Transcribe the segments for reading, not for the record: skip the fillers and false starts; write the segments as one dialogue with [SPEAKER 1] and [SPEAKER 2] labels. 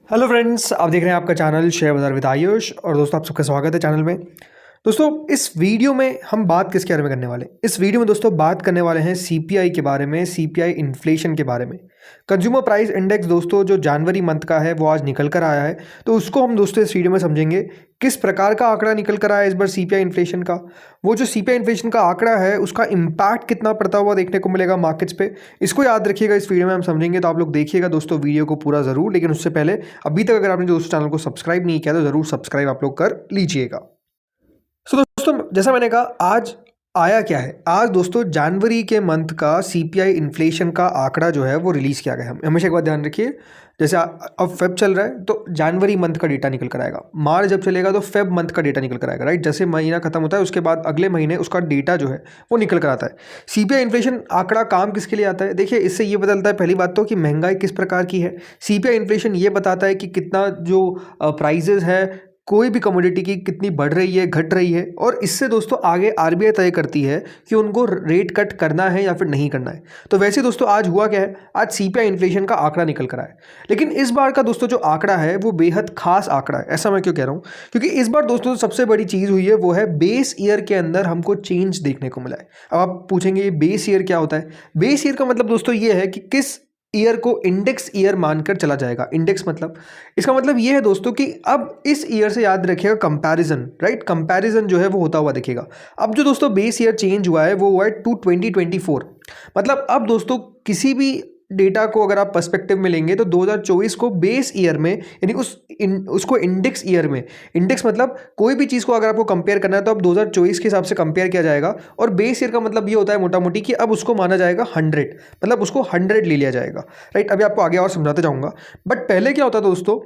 [SPEAKER 1] Hello friends, आप देख रहे हैं आपका चैनल शेयर बाजार विद आयुष। और दोस्तों, आप सबका स्वागत है चैनल में। दोस्तों, इस वीडियो में हम बात किसके बारे में करने वाले हैं? इस वीडियो में दोस्तों बात करने वाले हैं सीपीआई के बारे में, सीपीआई इन्फ्लेशन के बारे में। कंज्यूमर प्राइस इंडेक्स दोस्तों जो जनवरी मंथ का है वो आज निकल कर आया है, तो उसको हम दोस्तों इस वीडियो में समझेंगे किस प्रकार का आंकड़ा निकल कर आया इस बार सीपीआई इन्फ्लेशन का। वो जो सीपीआई इन्फ्लेशन का आंकड़ा है उसका इम्पैक्ट कितना पड़ता हुआ देखने को मिलेगा मार्केट्स पे, इसको याद रखिएगा। इस वीडियो में हम समझेंगे, तो आप लोग देखिएगा दोस्तों वीडियो को पूरा ज़रूर। लेकिन उससे पहले अभी तक अगर आपने दोस्तों चैनल को सब्सक्राइब नहीं किया तो ज़रूर सब्सक्राइब आप लोग कर लीजिएगा। सो दोस्तों, जैसा मैंने कहा, आज आया क्या है? आज दोस्तों जनवरी के मंथ का सीपीआई इन्फ्लेशन का आंकड़ा जो है वो रिलीज़ किया गया है। हमेशा एक बात ध्यान रखिए, जैसे अब फेब चल रहा है तो जनवरी मंथ का डेटा निकल कर आएगा, मार्च जब चलेगा तो फेब मंथ का डेटा निकल कर आएगा, राइट। जैसे महीना खत्म होता है उसके बाद अगले महीने उसका डेटा जो है वो निकल कर आता है। सीपीआई इन्फ्लेशन आंकड़ा काम किसके लिए आता है? देखिए, इससे ये बदलता है पहली बात तो कि महंगाई किस प्रकार की है। सीपीआई इन्फ्लेशन ये बताता है कि कितना जो प्राइजेज है कोई भी कमोडिटी की कितनी बढ़ रही है, घट रही है। और इससे दोस्तों आगे आरबीआई तय करती है कि उनको रेट कट करना है या फिर नहीं करना है। तो वैसे दोस्तों आज हुआ क्या है, आज सीपीआई इन्फ्लेशन का आंकड़ा निकल कर आया। लेकिन इस बार का दोस्तों जो आंकड़ा है वो बेहद खास आंकड़ा है। ऐसा मैं क्यों कह रहा हूँ? क्योंकि इस बार दोस्तों सबसे बड़ी चीज़ हुई है वो है बेस ईयर के अंदर हमको चेंज देखने को मिला है। अब आप पूछेंगे ये बेस ईयर क्या होता है? बेस ईयर का मतलब दोस्तों ये है कि किस ईयर को इंडेक्स ईयर मानकर चला जाएगा। इंडेक्स मतलब, इसका मतलब ये है दोस्तों कि अब इस ईयर से याद रखिएगा कंपैरिजन, राइट। कंपैरिजन जो है वो होता हुआ दिखेगा। अब जो दोस्तों बेस ईयर चेंज हुआ है वो हुआ है टू 2024। मतलब अब दोस्तों किसी भी डेटा को अगर आप पर्सपेक्टिव में लेंगे तो 2024 को बेस ईयर में, यानी उसको इंडेक्स ईयर में, इंडेक्स मतलब कोई भी चीज़ को अगर आपको कंपेयर करना है तो अब 2024 के हिसाब से कंपेयर किया जाएगा। और बेस ईयर का मतलब ये होता है मोटा मोटी कि अब उसको माना जाएगा 100, मतलब उसको 100 ले लिया जाएगा, राइट। अभी आपको आगे और समझाते जाऊंगा। बट पहले क्या होता था दोस्तों,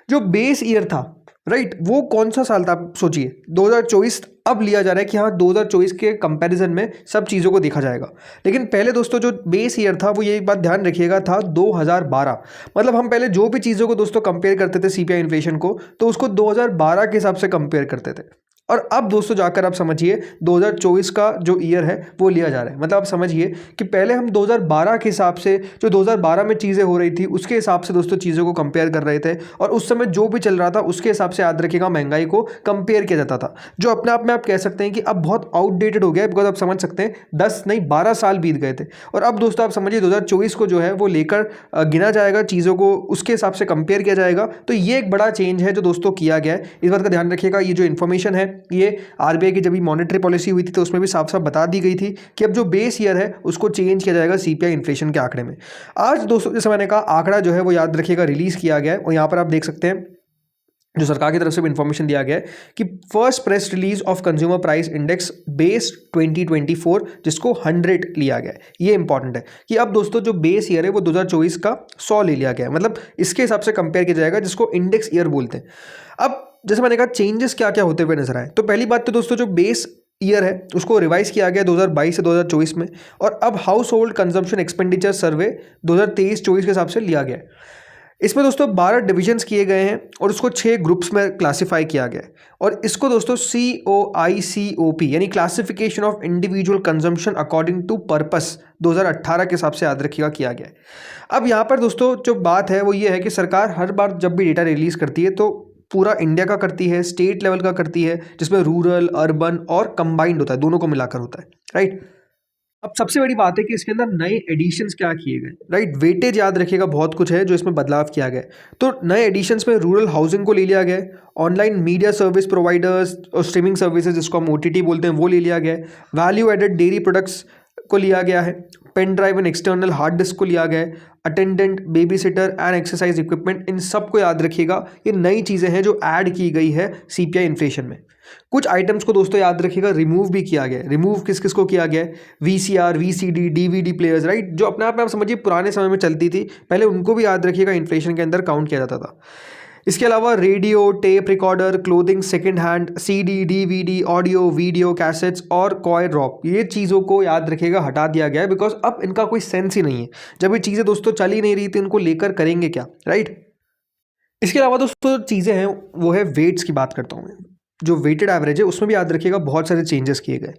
[SPEAKER 1] जो बेस ईयर था, राइट, वो कौन सा साल था? आप सोचिए, 2024 अब लिया जा रहा है कि हाँ 2024 के कंपैरिजन में सब चीज़ों को देखा जाएगा। लेकिन पहले दोस्तों जो बेस ईयर था वो ये एक बात ध्यान रखिएगा था 2012। मतलब हम पहले जो भी चीज़ों को दोस्तों कंपेयर करते थे सीपीआई इन्फ्लेशन को, तो उसको 2012 के हिसाब से कंपेयर करते थे। और अब दोस्तों जाकर आप समझिए 2024 का जो ईयर है वो लिया जा रहा है। मतलब आप समझिए कि पहले हम 2012 के हिसाब से, जो 2012 में चीज़ें हो रही थी उसके हिसाब से दोस्तों चीज़ों को कंपेयर कर रहे थे। और उस समय जो भी चल रहा था उसके हिसाब से याद रखिएगा महंगाई को कंपेयर किया जाता था, जो अपने आप में आप कह सकते हैं कि अब बहुत आउटडेटेड हो गया है। बिकॉज आप समझ सकते हैं 10 नहीं 12 साल बीत गए थे। और अब दोस्तों आप समझिए 2024 को जो है वो लेकर गिना जाएगा, चीज़ों को उसके हिसाब से कंपेयर किया जाएगा। तो ये एक बड़ा चेंज है जो दोस्तों किया गया है। इस बात का ध्यान रखिएगा। ये जो इन्फॉर्मेशन है ये आरबीआई की जब भी मॉनेटरी पॉलिसी हुई थी तो उसमें भी साफ साफ बता दी गई थी कि अब जो बेस ईयर है उसको चेंज किया जाएगा सीपीआई इन्फ्लेशन के आंकड़े में। आज दोस्तों जैसे मैंने कहा आंकड़ा जो है वो याद रखिएगा रिलीज किया गया है। और यहाँ पर आप देख सकते हैं जो सरकार की तरफ से भी इन्फॉर्मेशन दिया गया है कि first press release of consumer price index base 2024 जिसको 100 लिया गया है। ये इंपॉर्टेंट है कि अब दोस्तों जो बेस ईयर है वो 2024 का 100 ले लिया गया है। मतलब इसके हिसाब से कंपेयर किया जाएगा, जिसको इंडेक्स ईयर बोलते हैं। अब जैसे मैंने कहा चेंजेस क्या क्या होते हुए नजर आए, तो पहली बात तो दोस्तों जो बेस ईयर है उसको रिवाइज किया गया 2022 से 2024 में। और अब हाउस होल्ड कंजम्पशन एक्सपेंडिचर सर्वे 2023-24 के हिसाब से लिया गया है। इसमें दोस्तों 12 डिविजन्स किए गए हैं और उसको 6 ग्रुप्स में क्लासिफाई किया गया है। और इसको दोस्तों COICOP यानी classification of individual consumption according to purpose 2018 के हिसाब से याद रखिएगा किया गया है। अब यहाँ पर दोस्तों जो बात है वो ये है कि सरकार हर बार जब भी डेटा रिलीज करती है तो पूरा इंडिया का करती है, स्टेट लेवल का करती है, जिसमें रूरल, अर्बन और कंबाइंड होता है, दोनों को मिलाकर होता है, राइट। अब सबसे बड़ी बात है कि इसके अंदर नए एडिशंस क्या किए गए, राइट। वेटेज याद रखिएगा बहुत कुछ है जो इसमें बदलाव किया गया है। तो नए एडिशंस में रूरल हाउसिंग को ले लिया गया है, ऑनलाइन मीडिया सर्विस प्रोवाइडर्स और स्ट्रीमिंग सर्विसेज जिसको हम OTT बोलते हैं वो ले लिया गया है, वैल्यू एडेड डेयरी प्रोडक्ट्स को लिया गया है, pen drive and external hard disk को लिया गया है, attendant, baby sitter and exercise equipment, इन सब को याद रखिएगा। ये नई चीज़ें हैं जो ऐड की गई है सीपीआई इन्फ्लेशन में। कुछ आइटम्स को दोस्तों याद रखिएगा रिमूव भी किया गया है। रिमूव किस किस को किया गया है? VCR, VCD, DVD players, right, जो अपने आप में आप समझिए पुराने समय में चलती थी पहले, उनको भी याद रखिएगा इन्फ्लेशन के अंदर काउंट किया जाता था। इसके अलावा radio, tape recorder, clothing second hand, CD, DVD, audio, video cassettes और कॉइन ड्रॉप, ये चीज़ों को याद रखिएगा हटा दिया गया है। बिकॉज अब इनका कोई सेंस ही नहीं है। जब ये चीज़ें दोस्तों चल ही नहीं रही थी इनको लेकर करेंगे क्या, राइट। इसके अलावा दोस्तों चीज़ें हैं वो है वेट्स की बात करता हूँ मैं। जो वेटेड एवरेज है उसमें भी याद रखिएगा बहुत सारे चेंजेस किए गए।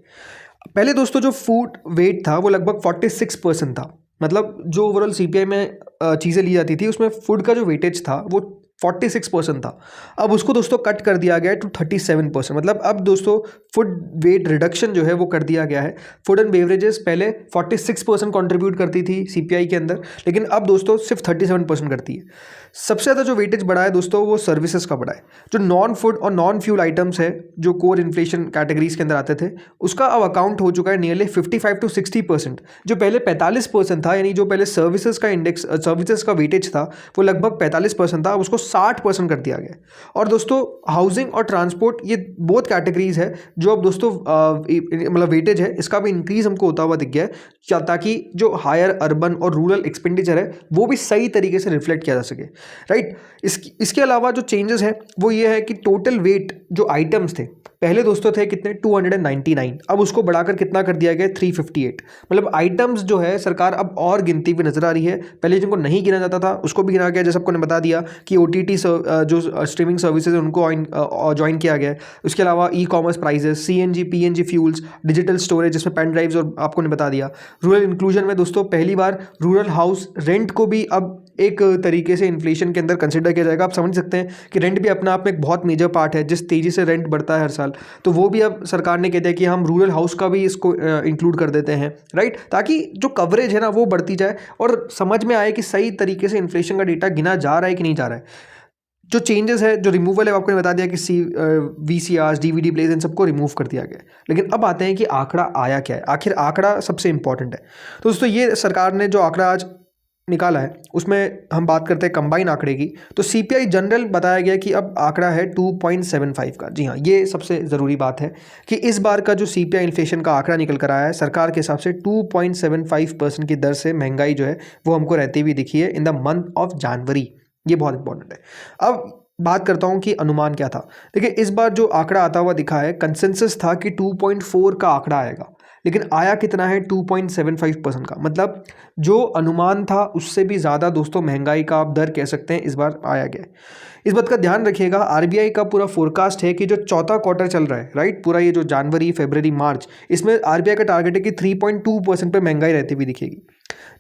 [SPEAKER 1] पहले दोस्तों जो फूड वेट था वो लगभग 46% था। मतलब जो ओवरऑल सीपीआई में चीज़ें ली जाती थी उसमें फूड का जो वेटेज था वो 46% था, अब उसको दोस्तों कट कर दिया गया है टू 37%। मतलब अब दोस्तों फूड वेट रिडक्शन जो है वो कर दिया गया है। फूड एंड बेवरेजेस पहले 46% कंट्रीब्यूट करती थी सीपीआई के अंदर, लेकिन अब दोस्तों सिर्फ 37% करती है। सबसे ज़्यादा जो वेटेज बढ़ा है दोस्तों वो सर्विसेज का बढ़ा है। जो नॉन फूड और नॉन फ्यूल आइटम्स है जो कोर इन्फ्लेशन कैटेगरीज के अंदर आते थे, उसका अब अकाउंट हो चुका है नियरली 55 to 60%। जो पहले 45% था, यानी जो पहले सर्विसेज का इंडेक्स सर्विसेज का वेटेज था वो लगभग 45% था, अब उसको 60% कर दिया गया। और दोस्तों हाउसिंग और ट्रांसपोर्ट ये बोथ कैटेगरीज है जो अब दोस्तों मतलब वेटेज है इसका भी इंक्रीज हमको होता हुआ दिख गया है, ताकि जो हायर अर्बन और रूरल एक्सपेंडिचर है वो भी सही तरीके से रिफ्लेक्ट किया जा सके, राइट। इसके अलावा जो चेंजेस है वो ये है कि टोटल वेट जो आइटम्स थे पहले दोस्तों थे कितने 299, अब उसको बढ़ाकर कितना कर दिया गया 358। मतलब आइटम्स जो है सरकार अब और गिनती भी नजर आ रही है। पहले जिनको नहीं गिना जाता था उसको भी गिना गया, जैसे आपको ने बता दिया कि ओटीटी जो स्ट्रीमिंग सर्विसेज है उनको ज्वाइन किया गया है। उसके अलावा e commerce prices, CNG PNG fuels, digital storage जिसमें पेन ड्राइव्स, और आपको ने बता दिया रूरल इंक्लूजन में दोस्तों पहली बार रूरल हाउस रेंट को भी अब एक तरीके से इन्फ्लेशन के अंदर कंसिडर किया जाएगा। आप समझ सकते हैं कि रेंट भी अपना आप में एक बहुत मेजर पार्ट है, जिस तेज़ी से रेंट बढ़ता है हर साल, तो वो भी अब सरकार ने कह दिया कि हम रूरल हाउस का भी इसको इंक्लूड कर देते हैं, राइट, ताकि जो कवरेज है ना वो बढ़ती जाए और समझ में आए कि सही तरीके से इन्फ्लेशन का डेटा गिना जा रहा है कि नहीं जा रहा है। जो चेंजेस है, जो रिमूवल है, आपको ने बता दिया कि VCRs, DVD प्लेज इन सबको रिमूव कर दिया गया। लेकिन अब आते हैं कि आंकड़ा आया क्या है, आखिर आंकड़ा सबसे इंपॉर्टेंट है। तो दोस्तों ये सरकार ने जो आंकड़ा आज निकाला है उसमें हम बात करते हैं कंबाइन आंकड़े की, तो सीपीआई जनरल बताया गया कि अब आंकड़ा है 2.75 का। जी हाँ, ये सबसे ज़रूरी बात है कि इस बार का जो सीपीआई इन्फ्लेशन का आंकड़ा निकल कर आया है सरकार के हिसाब से 2.75% की दर से महंगाई जो है वो हमको रहती हुई दिखी है in the month of January. ये बहुत इंपॉर्टेंट है। अब बात करता हूँ कि अनुमान क्या था। देखिए इस बार जो आंकड़ा आता हुआ दिखा है, कंसेंसस था कि 2.4 का आंकड़ा आएगा, लेकिन आया कितना है 2.75% का। मतलब जो अनुमान था उससे भी ज़्यादा दोस्तों महंगाई का आप दर कह सकते हैं इस बार आया गया। इस बात का ध्यान रखिएगा, आरबीआई का पूरा फोरकास्ट है कि जो चौथा क्वार्टर चल रहा है, राइट, पूरा ये जो जनवरी फरवरी मार्च, इसमें आरबीआई का टारगेट है कि 3.2% पे महंगाई रहती हुई दिखेगी।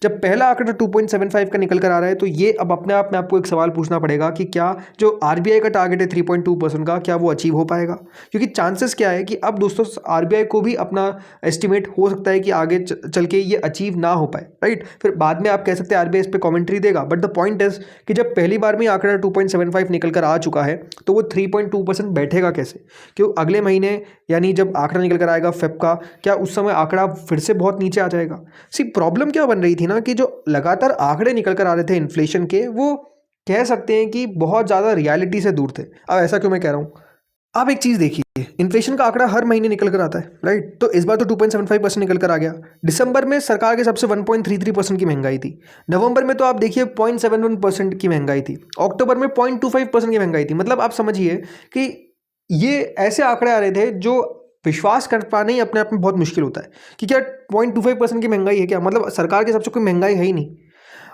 [SPEAKER 1] जब पहला आंकड़ा 2.75 का निकल कर आ रहा है तो ये अब अपने आप में आपको एक सवाल पूछना पड़ेगा कि क्या जो आरबीआई का टारगेट है 3.2% का, क्या वो अचीव हो पाएगा? क्योंकि चांसेस क्या है कि अब दोस्तों आरबीआई को भी अपना एस्टिमेट हो सकता है कि आगे चल के ये अचीव ना हो पाए, राइट। फिर बाद में आप कह सकते हैं आरबीआई इस पर कॉमेंट्री देगा, बट द पॉइंट इज कि जब पहली बार में आंकड़ा 2.75 निकल कर आ चुका है तो वो 3.2% बैठेगा कैसे? क्यों अगले महीने यानी जब आंकड़ा निकल कर आएगा फेब का, क्या उस समय आंकड़ा फिर से बहुत नीचे आ जाएगा? सी प्रॉब्लम क्या बन रही थी ना कि जो लगातार आंकड़े निकल कर आ रहे थे इन्फ्लेशन के, वो कह सकते हैं कि बहुत ज़्यादा रियलिटी से दूर थे। अब ऐसा क्यों मैं कह रहा हूँ, आप एक चीज़ देखिए, इन्फ्लेशन का आंकड़ा हर महीने निकल कर आता है, राइट। तो इस बार तो 2.75% निकल कर आ गया। दिसंबर में सरकार के हिसाब से 1.33% की महंगाई थी। नवंबर में तो आप देखिए 0.71% की महंगाई थी। अक्टूबर में 0.25% की महंगाई थी। मतलब आप समझिए कि ये ऐसे आंकड़े आ रहे थे जो विश्वास कर पाना ही अपने आप में बहुत मुश्किल होता है कि क्या 0.25% की महंगाई है क्या? मतलब सरकार के हिसाब से कोई महंगाई है ही नहीं।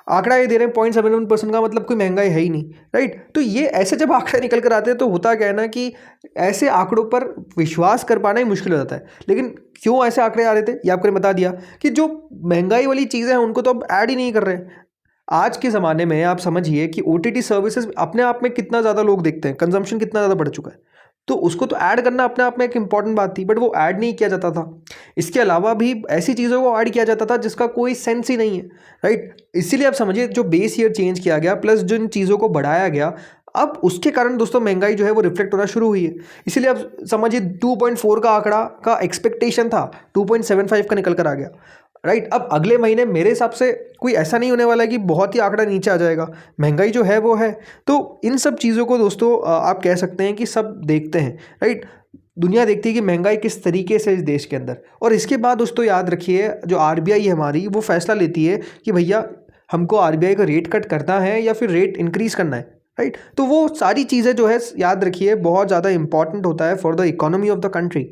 [SPEAKER 1] आंकड़ा ये दे रहे हैं 0.71% का, मतलब कोई महंगाई है ही नहीं, राइट। तो ये ऐसे जब आंकड़े निकल कर आते हैं तो होता क्या है ना कि ऐसे आंकड़ों पर विश्वास कर पाना ही मुश्किल हो जाता है। लेकिन क्यों ऐसे आंकड़े आ रहे थे ये आपको बता दिया कि जो महंगाई वाली चीज़ें हैं उनको तो अब ऐड ही नहीं कर रहे हैं। आज के ज़माने में आप समझिए कि ओटीटी सर्विसेज अपने आप में कितना ज़्यादा लोग देखते हैं, कंजम्पशन कितना ज़्यादा बढ़ चुका है, तो उसको तो ऐड करना अपने आप में एक इंपॉर्टेंट बात थी, बट वो ऐड नहीं किया जाता था। इसके अलावा भी ऐसी चीज़ों को ऐड किया जाता था जिसका कोई सेंस ही नहीं है, राइट। इसीलिए आप समझिए जो बेस ईयर चेंज किया गया प्लस जिन चीज़ों को बढ़ाया गया, अब उसके कारण दोस्तों महंगाई जो है वो रिफ्लेक्ट होना शुरू हुई है। इसीलिए आप समझिए 2.4 का आंकड़ा का एक्सपेक्टेशन था, 2.75 का निकल कर आ गया, राइट। अब अगले महीने मेरे हिसाब से कोई ऐसा नहीं होने वाला है कि बहुत ही आंकड़ा नीचे आ जाएगा। महंगाई जो है वो है। तो इन सब चीज़ों को दोस्तों आप कह सकते हैं कि सब देखते हैं, राइट। दुनिया देखती है कि महंगाई किस तरीके से इस देश के अंदर, और इसके बाद दोस्तों याद रखिए जो आरबीआई है हमारी, वो फैसला लेती है कि भैया हमको आरबीआई का रेट कट करना है या फिर रेट इंक्रीज़ करना है, राइट। तो वो सारी चीज़ें जो है याद रखिए बहुत ज़्यादा इंपॉर्टेंट होता है for the economy of the country.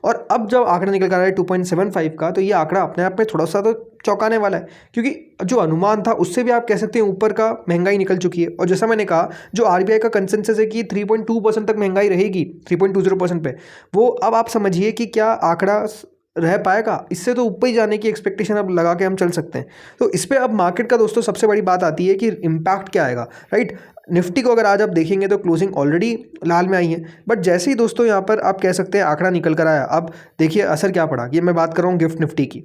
[SPEAKER 1] और अब जब आंकड़ा निकल कर आ रहा है 2.75 का, तो ये आंकड़ा अपने आप में थोड़ा सा तो चौंकाने वाला है, क्योंकि जो अनुमान था उससे भी आप कह सकते हैं ऊपर का महंगाई निकल चुकी है। और जैसा मैंने कहा जो आरबीआई का कंसेंसस है कि 3.2% तक महंगाई रहेगी 3.20% पे, वो अब आप समझिए कि क्या आंकड़ा रह पाएगा, इससे तो ऊपर ही जाने की एक्सपेक्टेशन अब लगा के हम चल सकते हैं। तो इस पे अब मार्केट का दोस्तों सबसे बड़ी बात आती है कि इम्पैक्ट क्या आएगा, राइट। निफ्टी को अगर आज आप देखेंगे तो क्लोजिंग ऑलरेडी लाल में आई है, बट जैसे ही दोस्तों यहाँ पर आप कह सकते हैं आंकड़ा निकल कर आया, अब देखिए असर क्या पड़ा। ये मैं बात कर रहा हूँ गिफ्ट निफ्टी की,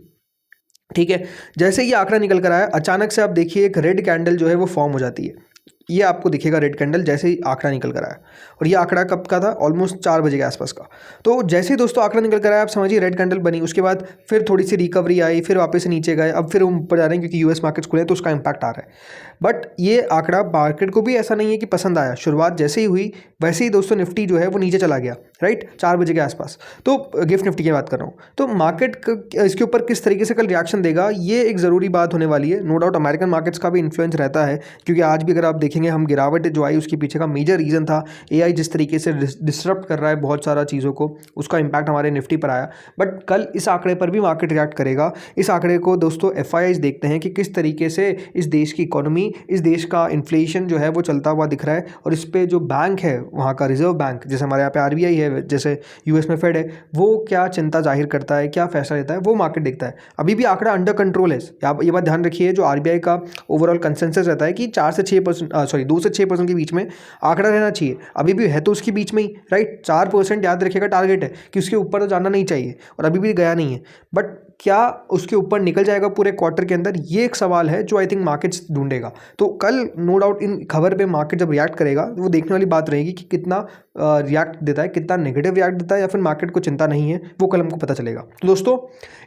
[SPEAKER 1] ठीक है। जैसे ही आंकड़ा निकल कर आया, अचानक से आप देखिए एक रेड कैंडल जो है वो फॉर्म हो जाती है। ये आपको दिखेगा रेड कैंडल जैसे ही आंकड़ा निकल कर आया, और ये आंकड़ा कब का था, ऑलमोस्ट 4 बजे के आसपास का। तो जैसे ही दोस्तों आंकड़ा निकल कर आया, आप समझिए रेड कैंडल बनी, उसके बाद फिर थोड़ी सी रिकवरी आई, फिर वापस से नीचे गए, अब फिर हम ऊपर जा रहे हैं क्योंकि यूएस मार्केट्स खुले तो उसका इंपैक्ट आ रहा है। बट ये आंकड़ा मार्केट को भी ऐसा नहीं है कि पसंद आया, शुरुआत जैसे ही हुई वैसे ही दोस्तों निफ्टी जो है वो नीचे चला गया, राइट, 4 बजे के आसपास। तो गिफ्ट निफ्टी की बात कर रहा हूँ। तो मार्केट इसके ऊपर किस तरीके से कल रिएक्शन देगा, ये एक ज़रूरी बात होने वाली है। नो डाउट अमेरिकन मार्केट्स का भी इन्फ्लुएंस रहता है, क्योंकि आज भी अगर आप देखेंगे हम गिरावट जो आई उसके पीछे का मेजर रीज़न था एआई जिस तरीके से डिस्टर्ब कर रहा है बहुत सारा चीज़ों को, उसका इंपैक्ट हमारे निफ्टी पर आया। बट कल इस आंकड़े पर भी मार्केट रिएक्ट करेगा। इस आंकड़े को दोस्तों एफआईआईज देखते हैं कि किस तरीके से इस देश की इकोनॉमी, इस देश का इन्फ्लेशन जो है वो चलता हुआ दिख रहा है, और इस पे जो बैंक है वहाँ का रिजर्व बैंक, जैसे हमारे यहाँ पे आरबीआई है, जैसे यूएस में फेड है, वो क्या चिंता जाहिर करता है, क्या फैसला लेता है, वो मार्केट देखता है। अभी भी आंकड़ा अंडर कंट्रोल है, आप ये बात ध्यान रखिए। जो आरबीआई का ओवरऑल कंसेंसस रहता है कि 4 से 6%, सॉरी 2 से 6% के बीच में आंकड़ा रहना चाहिए, अभी भी है तो उसके बीच में ही, राइट। 4% याद रखिएगा टारगेट है कि उसके ऊपर तो जाना नहीं चाहिए, और अभी भी गया नहीं है। बट क्या उसके ऊपर निकल जाएगा पूरे क्वार्टर के अंदर, ये एक सवाल है जो आई थिंक मार्केट्स ढूंढेगा। तो कल नो डाउट इन खबर पे मार्केट जब रिएक्ट करेगा तो वो देखने वाली बात रहेगी कि कितना रिएक्ट देता है, कितना नेगेटिव रिएक्ट देता है, या फिर मार्केट को चिंता नहीं है, वो कल हमको पता चलेगा। तो दोस्तों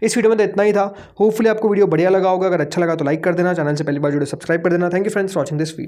[SPEAKER 1] इस वीडियो में तो इतना ही था। होपफुली आपको वीडियो बढ़िया लगा होगा। अगर अच्छा लगा तो लाइक कर देना, चैनल से पहली बार जुड़े सब्सक्राइब कर देना। Thank you friends for watching this video.